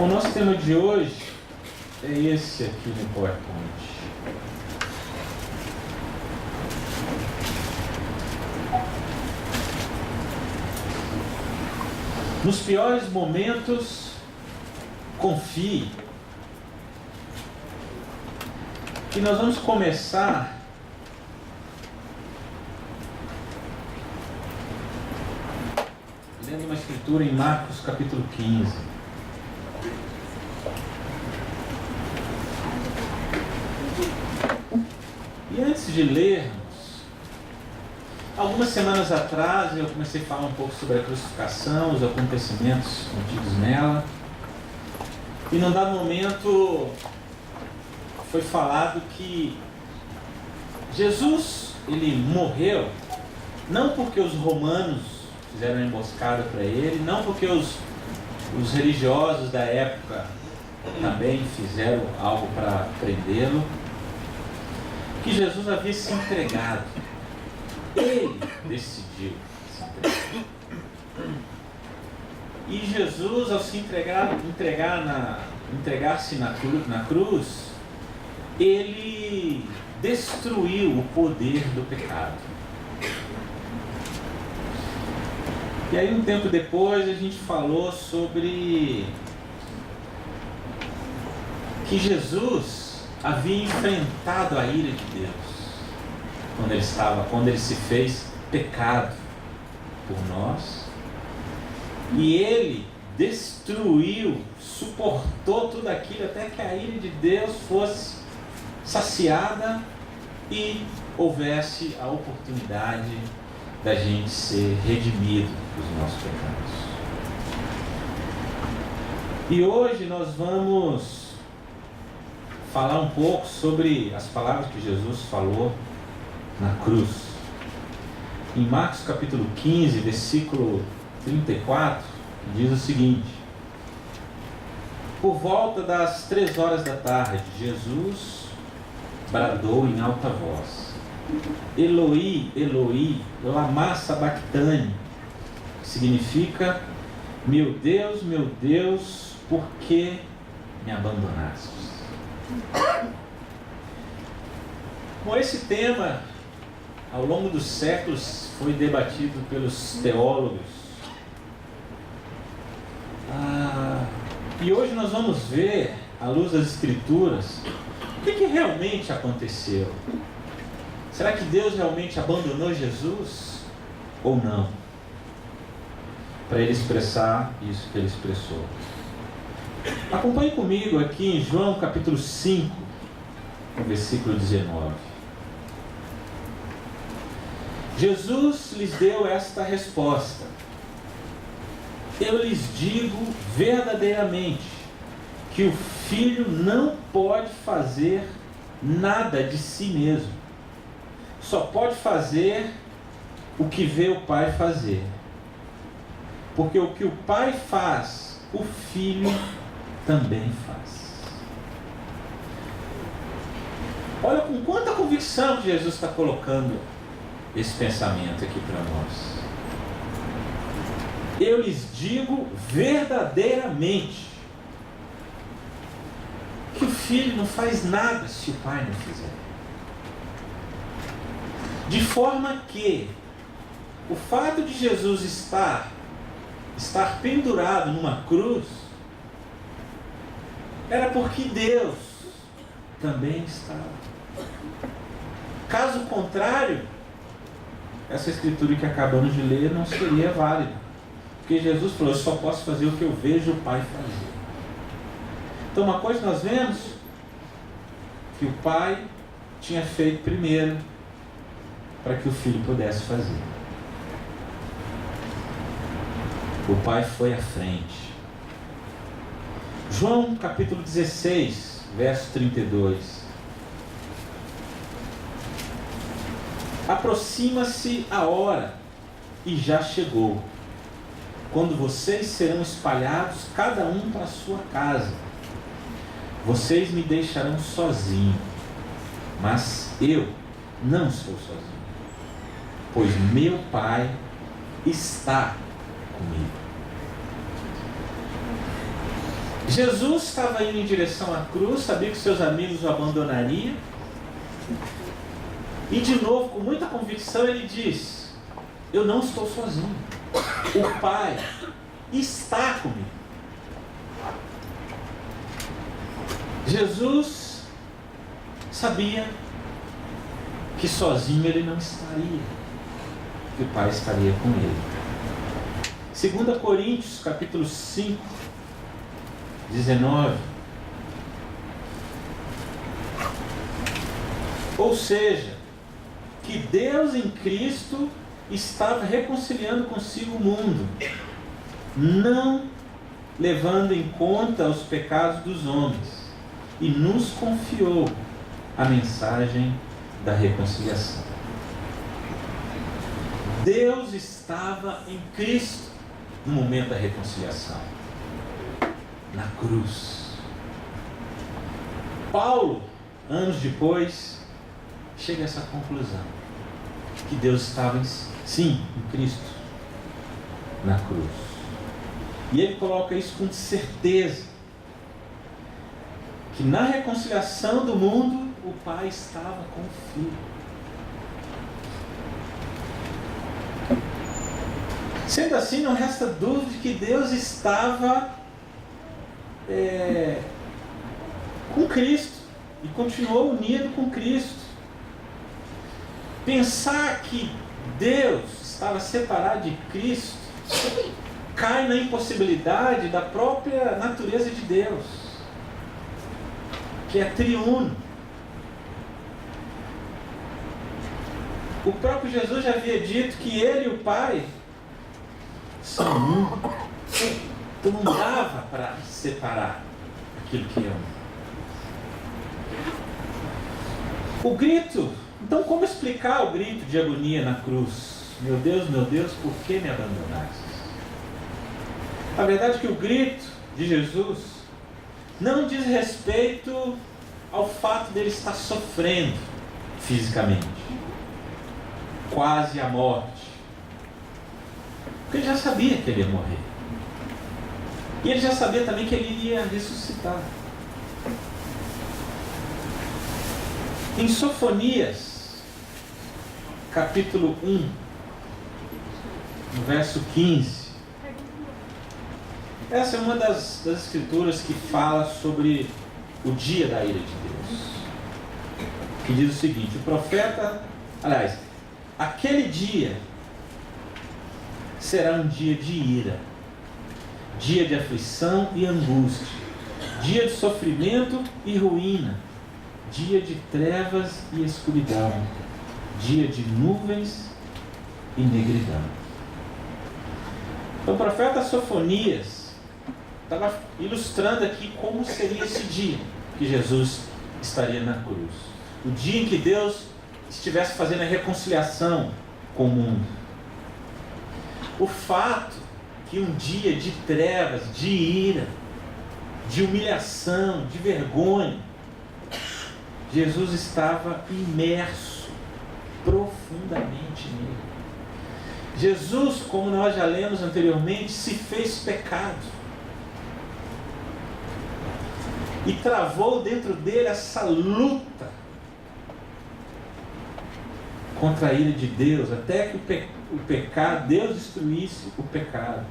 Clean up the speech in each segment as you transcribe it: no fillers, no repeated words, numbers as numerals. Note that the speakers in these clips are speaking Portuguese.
O nosso tema de hoje é esse aqui no PowerPoint. Nos piores momentos, confie. E nós vamos começar lendo uma escritura em Marcos capítulo 15. E antes de lermos, algumas semanas atrás eu comecei a falar um pouco sobre a crucificação, os acontecimentos contidos nela. E num dado momento foi falado que Jesus, ele morreu não porque os romanos fizeram uma emboscada para ele, não porque os religiosos da época também fizeram algo para prendê-lo, que Jesus havia se entregado. Ele decidiu se entregar. E Jesus, ao se entregar-se na cruz, ele destruiu o poder do pecado. E aí, um tempo depois, a gente falou sobre que Jesus havia enfrentado a ira de Deus quando ele se fez pecado por nós, e ele destruiu, suportou tudo aquilo até que a ira de Deus fosse saciada e houvesse a oportunidade da gente ser redimido dos nossos pecados. E hoje nós vamos falar um pouco sobre as palavras que Jesus falou na cruz. Em Marcos capítulo 15, versículo 34, diz o seguinte: por volta das 3 horas da tarde, Jesus bradou em alta voz: Eloi, Eloi, lama sabachthani, que significa: meu Deus, por que me abandonaste? Bom, esse tema, ao longo dos séculos, foi debatido pelos teólogos. E hoje nós vamos ver, à luz das Escrituras, o que realmente aconteceu. Será que Deus realmente abandonou Jesus ou não? Para ele expressar isso que ele expressou. Acompanhe comigo aqui em João capítulo 5, versículo 19. Jesus lhes deu esta resposta: eu lhes digo verdadeiramente que o Filho não pode fazer nada de si mesmo. Só pode fazer o que vê o Pai fazer. Porque o que o Pai faz, o Filho também faz. Olha com quanta convicção que Jesus está colocando esse pensamento aqui para nós. Eu lhes digo verdadeiramente que o Filho não faz nada se o Pai não fizer. De forma que o fato de Jesus estar pendurado numa cruz era porque Deus também estava. Caso contrário, essa escritura que acabamos de ler não seria válida. Porque Jesus falou: eu só posso fazer o que eu vejo o Pai fazer. Então, uma coisa nós vemos, que o Pai tinha feito primeiro para que o Filho pudesse fazer. O Pai foi à frente. João capítulo 16, verso 32. Aproxima-se a hora, e já chegou, quando vocês serão espalhados, cada um para a sua casa. Vocês me deixarão sozinho, mas eu não estou sozinho, pois meu Pai está comigo. Jesus estava indo em direção à cruz, sabia que seus amigos o abandonariam. E de novo, com muita convicção, ele diz: eu não estou sozinho. O Pai está comigo. Jesus sabia que sozinho ele não estaria, que o Pai estaria com ele. 2 Coríntios, capítulo 5, 19. Ou seja, que Deus em Cristo estava reconciliando consigo o mundo, não levando em conta os pecados dos homens, e nos confiou a mensagem da reconciliação. Deus estava em Cristo no momento da reconciliação, na cruz. Paulo, anos depois, chega a essa conclusão, que Deus estava sim em Cristo na cruz. E ele coloca isso com certeza, que na reconciliação do mundo o Pai estava com o Filho. Sendo assim, não resta dúvida de que Deus estava com Cristo e continuou unido com Cristo. Pensar que Deus estava separado de Cristo cai na impossibilidade da própria natureza de Deus, que é triuno. O próprio Jesus já havia dito que ele e o Pai são um. Então não dava para separar aquilo que é um. O grito, então como explicar o grito de agonia na cruz? Meu Deus, por que me abandonaste? A verdade é que o grito de Jesus não diz respeito ao fato dele estar sofrendo fisicamente, quase à morte, porque ele já sabia que ele ia morrer, e ele já sabia também que ele iria ressuscitar. Em Sofonias, capítulo 1, no verso 15, essa é uma das escrituras que fala sobre o dia da ira de Deus, que diz o seguinte: o profeta, aliás, aquele dia será um dia de ira, dia de aflição e angústia, dia de sofrimento e ruína, dia de trevas e escuridão, dia de nuvens e negridão. Então o profeta Sofonias estava ilustrando aqui como seria esse dia que Jesus estaria na cruz, o dia em que Deus estivesse fazendo a reconciliação com o mundo. O fato que um dia de trevas, de ira, de humilhação, de vergonha, Jesus estava imerso profundamente nele. Jesus, como nós já lemos anteriormente, se fez pecado e travou dentro dele essa luta contra a ira de Deus, até que o pecado, Deus destruísse o pecado.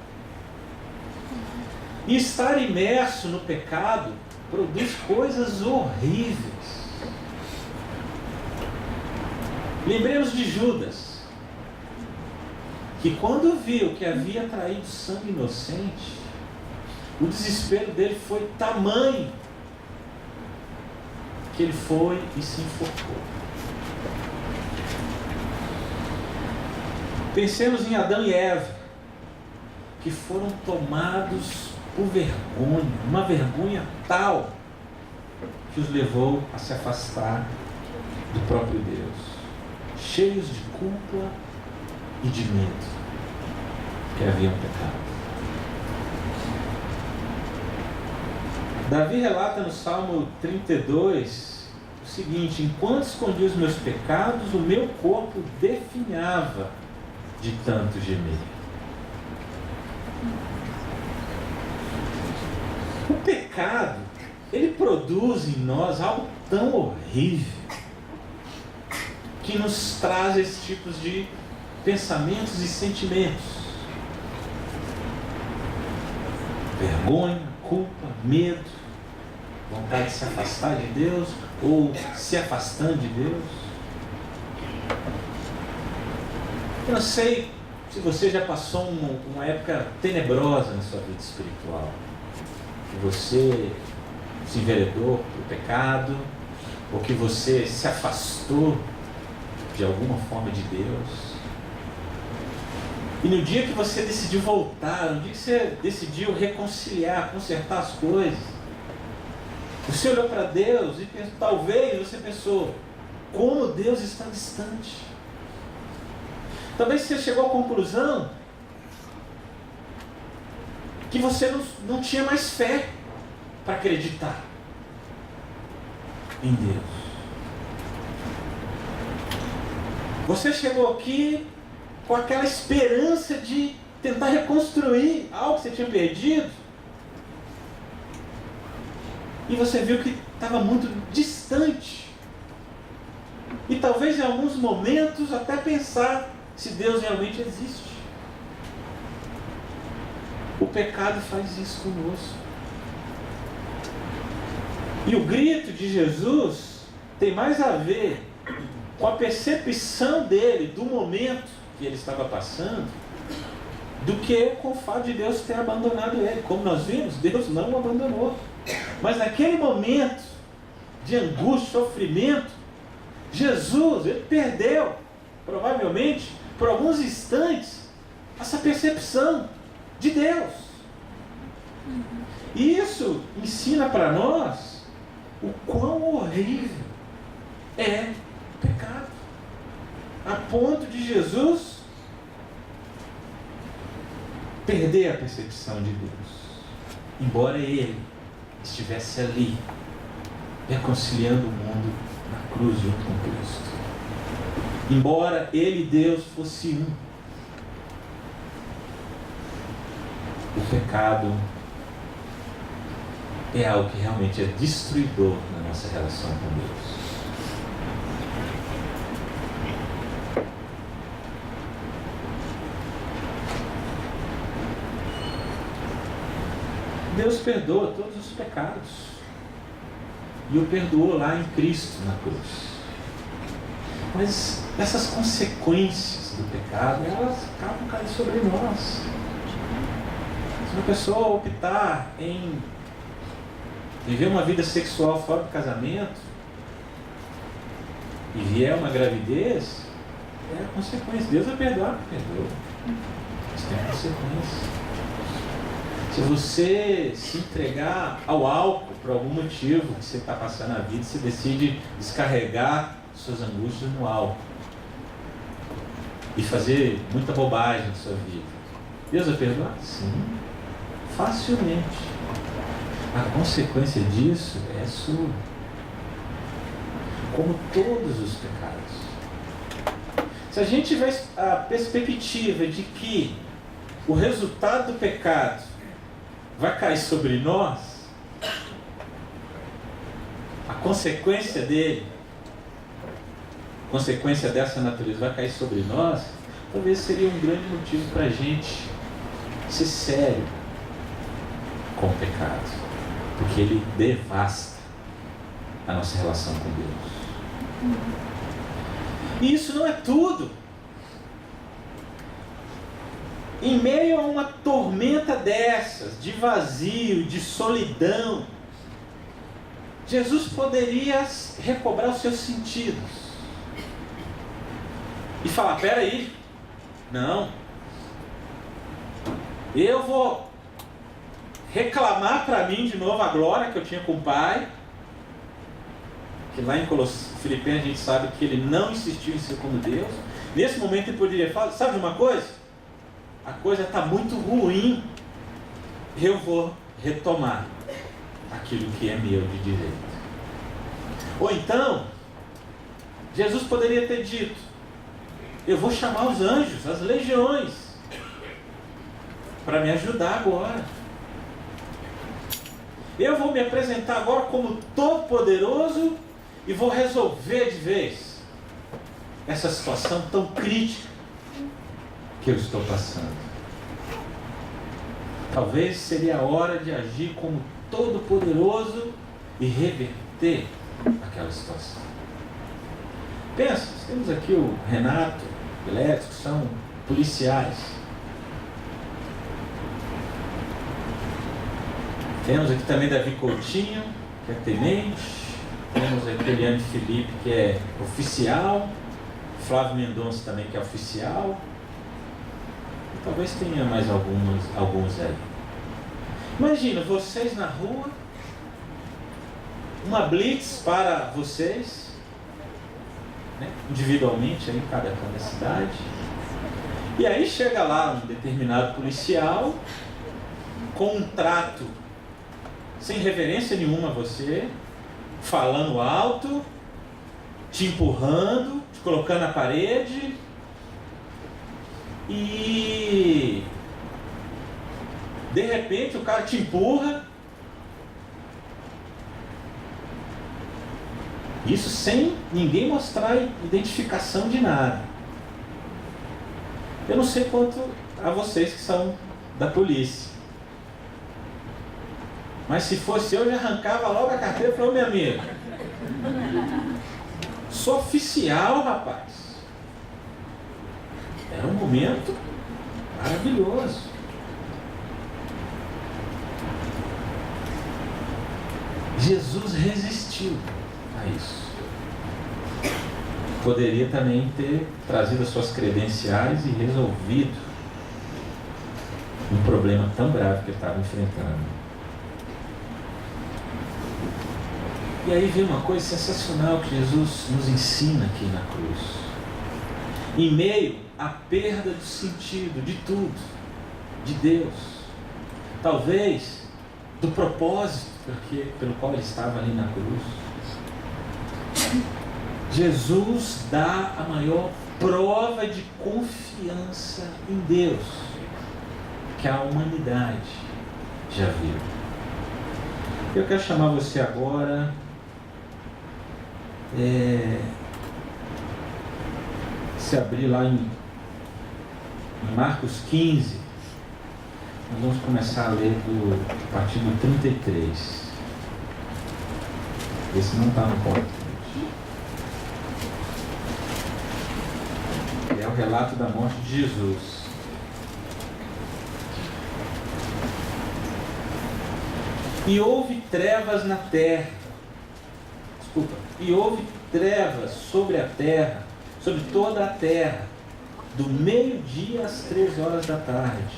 E estar imerso no pecado produz coisas horríveis. Lembremos de Judas, que quando viu que havia traído sangue inocente, o desespero dele foi tamanho que ele foi e se enforcou. Pensemos em Adão e Eva, que foram tomados por vergonha, uma vergonha tal que os levou a se afastar do próprio Deus, cheios de culpa e de medo, que haviam pecado. Davi relata no Salmo 32 o seguinte: enquanto escondi os meus pecados, o meu corpo definhava de tanto gemer. O pecado pecado, ele produz em nós algo tão horrível que nos traz esses tipos de pensamentos e sentimentos. Vergonha, culpa, medo, vontade de se afastar de Deus ou se afastando de Deus. Eu não sei se você já passou uma época tenebrosa na sua vida espiritual, que você se enveredou para o pecado, ou que você se afastou de alguma forma de Deus. E no dia que você decidiu voltar, no dia que você decidiu reconciliar, consertar as coisas, você olhou para Deus e pensou, talvez você pensou, como Deus está distante. Talvez você chegou à conclusão que você não tinha mais fé para acreditar em Deus. Você chegou aqui com aquela esperança de tentar reconstruir algo que você tinha perdido, e você viu que estava muito distante. E talvez em alguns momentos até pensar se Deus realmente existe. O pecado faz isso conosco. E o grito de Jesus tem mais a ver com a percepção dele do momento que ele estava passando, do que com o fato de Deus ter abandonado ele. Como nós vimos, Deus não o abandonou. Mas naquele momento de angústia, sofrimento, Jesus, ele perdeu, provavelmente, por alguns instantes, essa percepção de Deus. E isso ensina para nós o quão horrível é o pecado, a ponto de Jesus perder a percepção de Deus, embora ele estivesse ali reconciliando o mundo na cruz junto com Cristo. Embora ele e Deus fosse um, o pecado é algo que realmente é destruidor na nossa relação com Deus. Deus perdoa todos os pecados e o perdoou lá em Cristo na cruz. Mas essas consequências do pecado, elas acabam caindo sobre nós. Se uma pessoa optar em viver uma vida sexual fora do casamento e vier uma gravidez, é a consequência. Deus vai perdoar, perdoa. Mas tem a consequência. Se você se entregar ao álcool por algum motivo que você está passando na vida, você decide descarregar suas angústias no álcool e fazer muita bobagem na sua vida, Deus vai perdoar? Sim, facilmente. A consequência disso é sua, como todos os pecados. Se a gente tiver a perspectiva de que o resultado do pecado vai cair sobre nós, a consequência dele, a consequência dessa natureza vai cair sobre nós, talvez seria um grande motivo para a gente ser sério com o pecado, porque ele devasta a nossa relação com Deus. E isso não é tudo. Em meio a uma tormenta dessas, de vazio, de solidão, Jesus poderia recobrar os seus sentidos e falar, peraí, não, eu vou reclamar para mim de novo a glória que eu tinha com o Pai, que lá em Filipenses a gente sabe que ele não insistiu em ser como Deus. Nesse momento ele poderia falar, sabe de uma coisa? A coisa está muito ruim, eu vou retomar aquilo que é meu de direito. Ou então, Jesus poderia ter dito, eu vou chamar os anjos, as legiões, para me ajudar agora. Eu vou me apresentar agora como todo-poderoso e vou resolver de vez essa situação tão crítica que eu estou passando. Talvez seria a hora de agir como todo-poderoso e reverter aquela situação. Pensa, temos aqui o Renato, o Leto, que são policiais. Temos aqui também Davi Coutinho, que é tenente. Temos aqui Eliane Felipe, que é oficial. Flávio Mendonça também, que é oficial. E talvez tenha mais alguns aí. Imagina, vocês na rua, uma blitz para vocês, né, individualmente, aí, em cada cidade. E aí chega lá um determinado policial com um trato sem reverência nenhuma a você, falando alto, te empurrando, te colocando na parede, e de repente o cara te empurra, isso sem ninguém mostrar identificação de nada. Eu não sei quanto a vocês que são da polícia, mas se fosse eu, já arrancava logo a carteira e falava: meu amigo, sou oficial, rapaz. Era um momento maravilhoso. Jesus resistiu a isso. Poderia também ter trazido as suas credenciais e resolvido um problema tão grave que ele estava enfrentando. E aí vem uma coisa sensacional que Jesus nos ensina aqui na cruz. Em meio à perda do sentido de tudo, de Deus, talvez do propósito pelo qual ele estava ali na cruz, Jesus dá a maior prova de confiança em Deus que a humanidade já viu. Eu quero chamar você agora se abrir lá em Marcos 15, nós vamos começar a ler a partir do 33. Esse não está no ponto. É o relato da morte de Jesus. E houve trevas na terra. E houve trevas sobre a terra, sobre toda a terra, do meio-dia às 3 horas da tarde.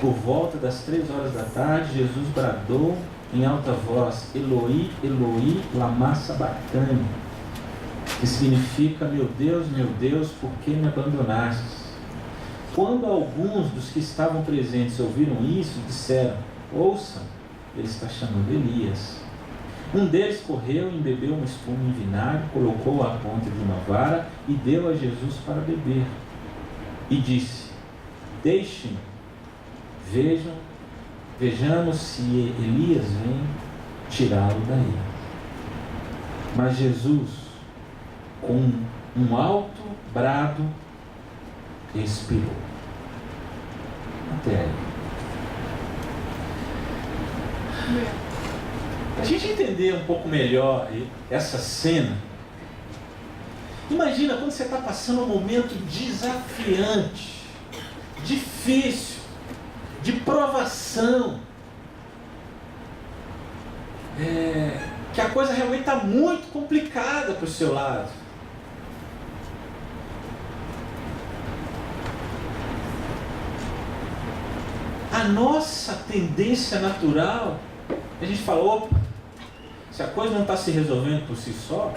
Por volta das 3 horas da tarde, Jesus bradou em alta voz: Eloi, Eloi, lama sabachthani, que significa: meu Deus, por que me abandonastes? Quando alguns dos que estavam presentes ouviram isso, disseram: ouçam, ele está chamando Elias. Um deles correu e embebeu uma espuma em vinagre, colocou-a à ponta de uma vara e deu a Jesus para beber. E disse: deixem-me, vejamos se Elias vem tirá-lo daí. Mas Jesus, com um alto brado, expirou. Até aí. A gente entender um pouco melhor essa cena, imagina quando você está passando um momento desafiante, difícil, de provação, que a coisa realmente está muito complicada para o seu lado. A nossa tendência natural, a gente fala: opa, se a coisa não está se resolvendo por si só,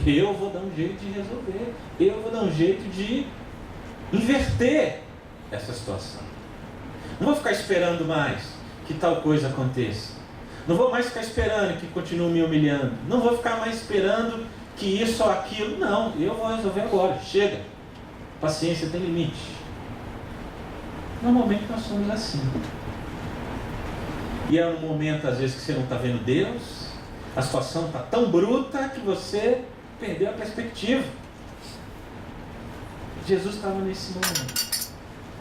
eu vou dar um jeito de resolver, eu vou dar um jeito de inverter essa situação. Não vou ficar esperando mais que tal coisa aconteça. Não vou mais ficar esperando que continue me humilhando. Não vou ficar mais esperando que isso ou aquilo. Não, eu vou resolver agora. Chega. Paciência tem limite. Normalmente nós somos assim. E é um momento, às vezes, que você não está vendo Deus, a situação está tão bruta que você perdeu a perspectiva. Jesus estava nesse momento.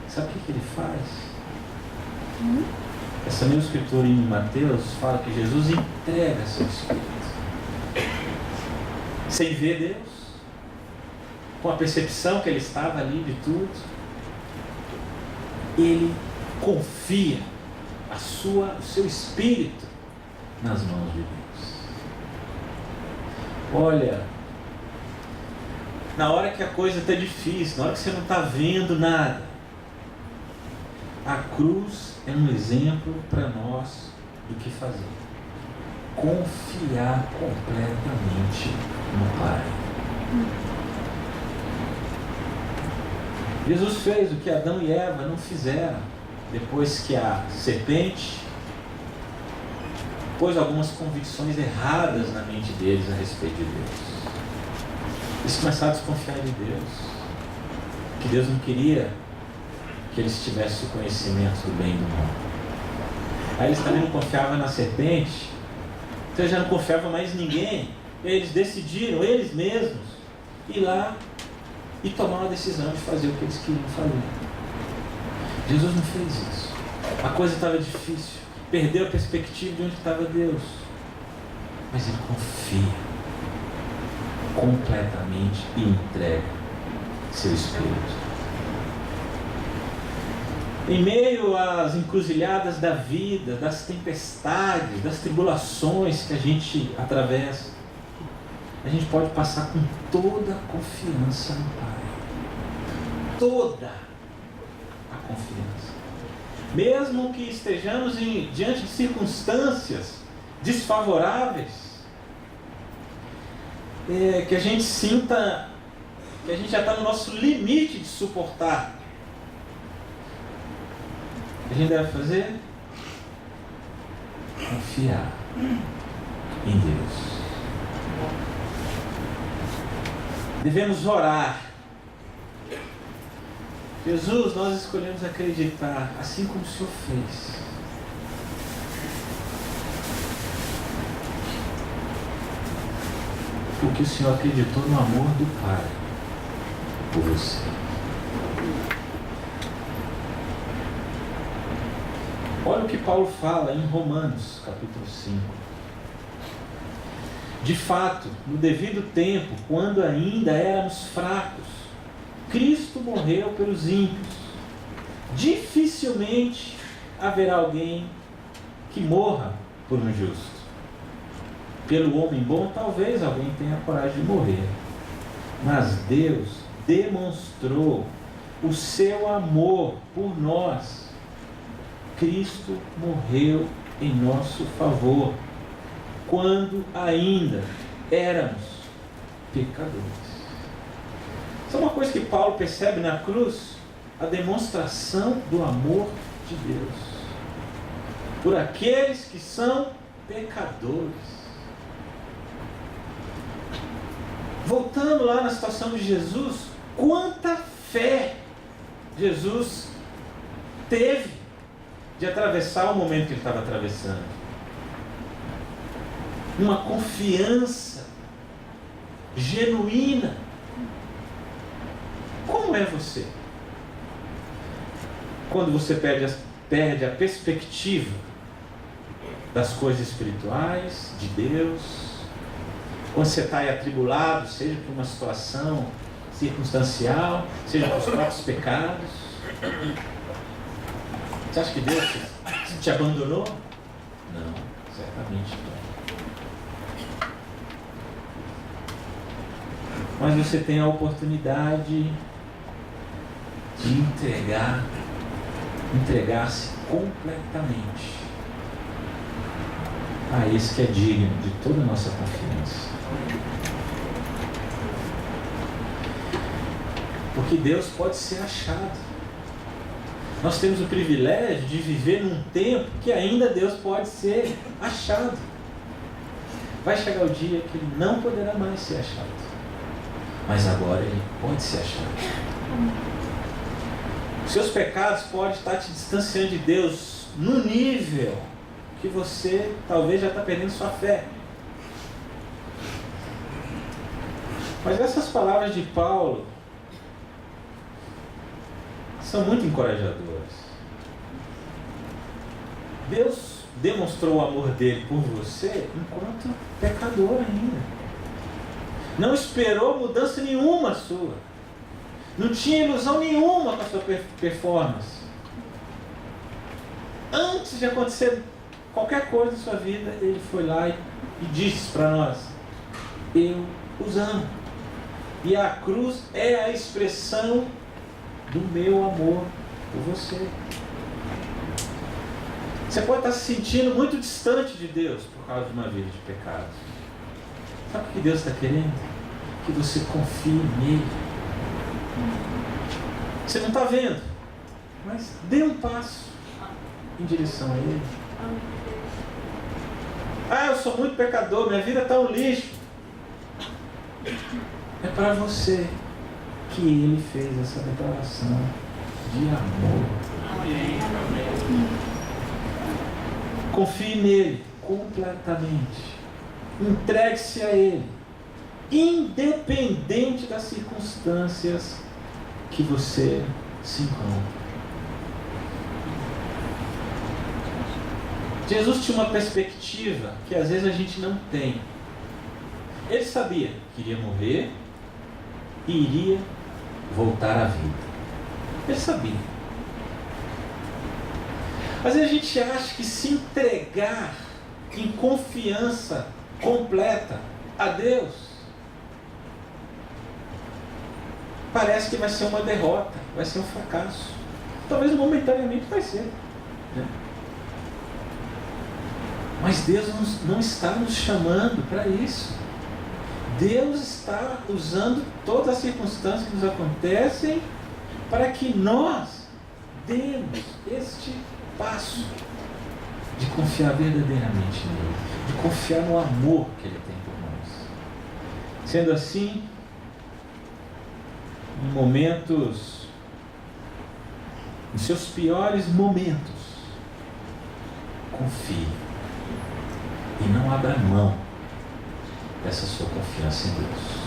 Sabe o que ele faz? Essa mesma escritura em Mateus fala que Jesus entrega seu Espírito. Sem ver Deus, com a percepção que ele estava ali de tudo, ele confia o seu Espírito nas mãos de Deus. Olha, na hora que a coisa está difícil, na hora que você não está vendo nada, a cruz é um exemplo para nós do que fazer. Confiar completamente no Pai. Jesus fez o que Adão e Eva não fizeram. Depois que a serpente pôs algumas convicções erradas na mente deles a respeito de Deus. Eles começaram a desconfiar de Deus. Que Deus não queria que eles tivessem o conhecimento do bem e do mal. Aí eles também não confiavam na serpente. Então já não confiavam mais em ninguém. E aí eles decidiram, eles mesmos, ir lá e tomar uma decisão de fazer o que eles queriam fazer. Jesus não fez isso. A coisa estava difícil. Perdeu a perspectiva de onde estava Deus. Mas ele confia completamente e entrega seu Espírito. Em meio às encruzilhadas da vida, das tempestades, das tribulações que a gente atravessa, a gente pode passar com toda a confiança no Pai. Toda a confiança. Mesmo que estejamos diante de circunstâncias desfavoráveis, que a gente sinta que a gente já está no nosso limite de suportar, o que a gente deve fazer? Confiar em Deus. Devemos orar. Jesus, nós escolhemos acreditar assim como o Senhor fez. Porque o Senhor acreditou no amor do Pai por você. Olha o que Paulo fala em Romanos, capítulo 5. De fato, no devido tempo, quando ainda éramos fracos, Cristo morreu pelos ímpios. Dificilmente haverá alguém que morra por um justo. Pelo homem bom, talvez alguém tenha coragem de morrer. Mas Deus demonstrou o seu amor por nós. Cristo morreu em nosso favor, quando ainda éramos pecadores. Isso é uma coisa que Paulo percebe na cruz, a demonstração do amor de Deus por aqueles que são pecadores. Voltando lá na situação de Jesus, quanta fé Jesus teve de atravessar o momento que ele estava atravessando. Uma confiança genuína. Como é você? Quando você perde a perspectiva das coisas espirituais, de Deus, quando você está aí atribulado, seja por uma situação circunstancial, seja por próprios pecados, você acha que Deus te abandonou? Não, certamente não. Mas você tem a oportunidade de entregar-se completamente a esse que é digno de toda a nossa confiança. Porque Deus pode ser achado. Nós temos o privilégio de viver num tempo que ainda Deus pode ser achado. Vai chegar o dia que Ele não poderá mais ser achado. Mas agora Ele pode ser achado. Os seus pecados podem estar te distanciando de Deus no nível que você talvez já está perdendo sua fé. Mas essas palavras de Paulo são muito encorajadoras. Deus demonstrou o amor dele por você enquanto pecador ainda. Não esperou mudança nenhuma sua. Não tinha ilusão nenhuma com a sua performance. Antes de acontecer qualquer coisa na sua vida, ele foi lá e disse para nós: eu os amo. E a cruz é a expressão do meu amor por você. Você pode estar se sentindo muito distante de Deus por causa de uma vida de pecados. Sabe o que Deus está querendo? Que você confie nele. Você não está vendo, mas dê um passo em direção a ele. Eu sou muito pecador, minha vida está um lixo. É para você que ele fez essa declaração de amor. Confie nele completamente. Entregue-se a ele, independente das circunstâncias que você se encontra. Jesus tinha uma perspectiva que às vezes a gente não tem. Ele sabia que iria morrer e iria voltar à vida. Ele sabia. Mas a gente acha que se entregar em confiança completa a Deus parece que vai ser uma derrota, vai ser um fracasso. Talvez momentaneamente vai ser, né? Mas Deus não está nos chamando para isso. Deus está usando todas as circunstâncias que nos acontecem para que nós demos este passo de confiar verdadeiramente nele, de confiar no amor que ele tem por nós. Sendo assim, em momentos, nos seus piores momentos, confie e não abra mão dessa sua confiança em Deus.